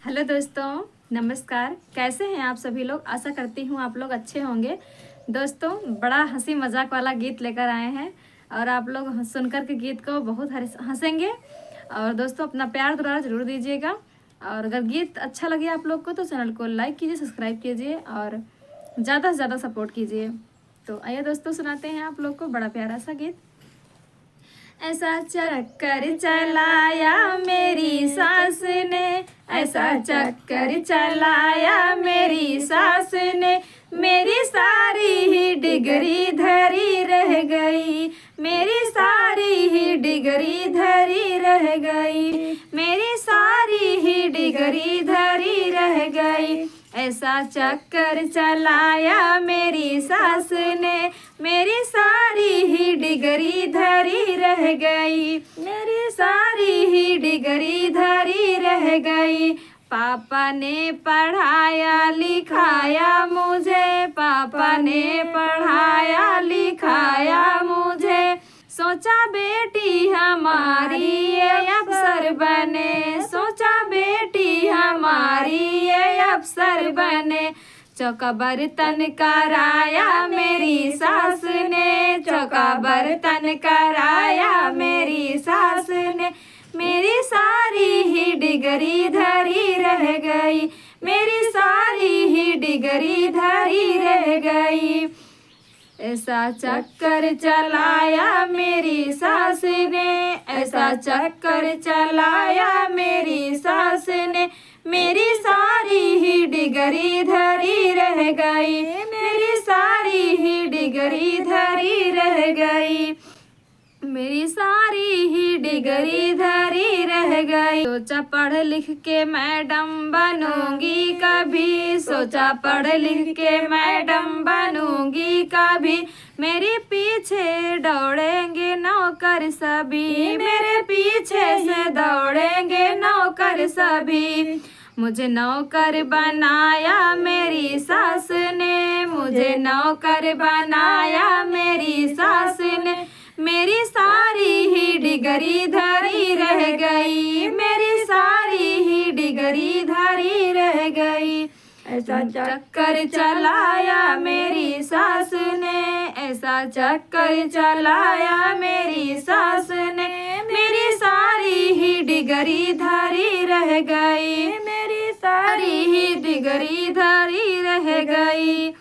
Hello दोस्तों, नमस्कार। कैसे हैं आप सभी लोग? आशा करती हूँ आप लोग अच्छे होंगे। दोस्तों, बड़ा हंसी मजाक वाला गीत लेकर आए हैं और आप लोग सुनकर के गीत को बहुत हंसेंगे। और दोस्तों, अपना प्यार दुलार जरूर दीजिएगा। और अगर गीत अच्छा लगे आप लोग को तो चैनल को लाइक कीजिए, सब्सक्राइब कीजिए और ज़्यादा से ज़्यादा सपोर्ट कीजिए। तो आइए दोस्तों, सुनाते हैं आप लोग को बड़ा प्यारा सा गीत। ऐसा चक्कर चलाया मेरी सास ने, ऐसा चक्कर चलाया मेरी सास ने, मेरी सारी ही डिगरी धरी रह गई, मेरी सारी ही डिगरी धरी रह गई, मेरी सारी ही डिगरी धरी रह गई। ऐसा चक्कर चलाया मेरी सास ने, मेरी सारी ही डिगरी धरी रह गई, मेरी सारी ही डिगरी धरी रह गई। पापा ने पढ़ाया लिखाया मुझे, पापा ने पढ़ाया लिखाया मुझे, सोचा बेटी हमारी ये अफसर बने, सोचा बेटी हमारी ये अफसर बने। चौका बर्तन कराया मेरी सास ने, चौका बर्तन कराया मेरी सास ने, मेरी सारी ही डिगरी धरी रह गई, मेरी सारी ही डिगरी धरी रह गई। ऐसा चक्कर चलाया मेरी सास ने, ऐसा चक्कर चलाया मेरी सास ने, मेरी सारी ही डिगरी धरी रह गई, मेरी सारी ही डिगरी धरी रह गई, मेरी सारी ही डिगरी धरी रह गई। सोचा पढ़ लिख के मैडम बनूंगी कभी, सोचा पढ़ लिख के मैडम बनूंगी कभी, मेरे पीछे दौड़ेंगे नौकर सभी, मेरे पीछे से दौड़ेंगे नौकर सभी। मुझे नौकर बनाया मेरी सास ने, मुझे नौकर बनाया मेरी सास ने, मेरी सारी ही डिगरी धरी रह गई, मेरी सारी ही डिगरी धरी रह गई। ऐसा चक्कर चलाया मेरी सास ने, ऐसा चक्कर चलाया मेरी सास ने, मेरी सारी ही डिगरी धरी रह गई, मेरी सारी ही डिगरी धरी रह गई।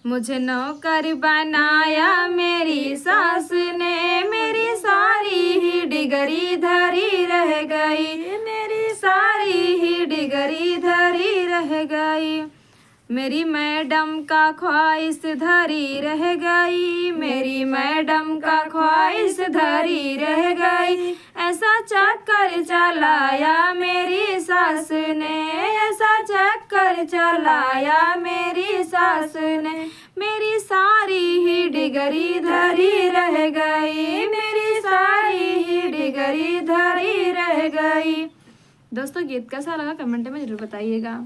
मुझे नौकर बनाया मेरी सास ने, मेरी सारी ही डिगरी धरी रह गई, मेरी सारी ही डिगरी धरी रह गई। मेरी मैडम का ख्वाहिश धरी रह गई, मेरी मैडम का ख्वाहिश धरी रह गई। ऐसा चक्कर चलाया मेरी सास ने, ऐसा चक्कर चलाया मेरी सास ने, मेरी सारी ही डिगरी धरी रह गई, मेरी सारी ही डिगरी धरी रह गई। दोस्तों, गीत कैसा लगा कमेंट में जरूर बताइएगा।